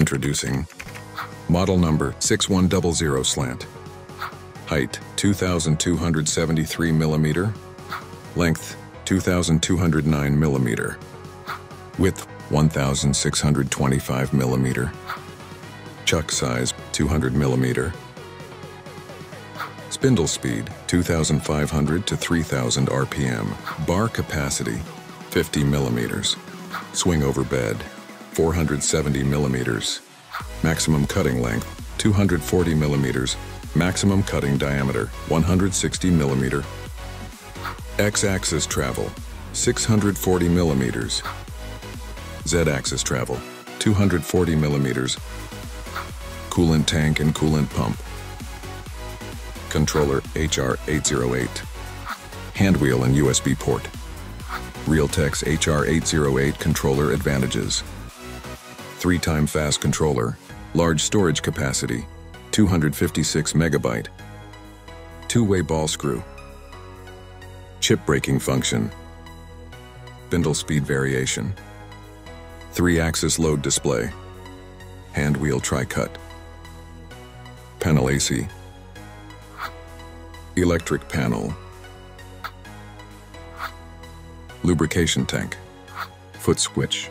Introducing model number 6100 SLANT. Height 2,273 mm. Length 2,209 mm. Width 1,625 mm. Chuck size 200 mm. Spindle speed 2,500 to 3,000 RPM. Bar capacity 50 mm. Swing over bed 470 mm. Maximum cutting length 240 mm. Maximum cutting diameter 160 mm. X-axis travel 640 mm. Z-axis travel 240 mm. Coolant tank and coolant pump. Controller HR808. Handwheel and USB port. RealTech's HR808 controller advantages. 3-time fast controller. Large storage capacity. 256 megabyte. 2-way ball screw. Chip breaking function. Spindle speed variation. 3-axis load display. Handwheel tri-cut. Panel AC. Electric panel. Lubrication tank. Foot switch.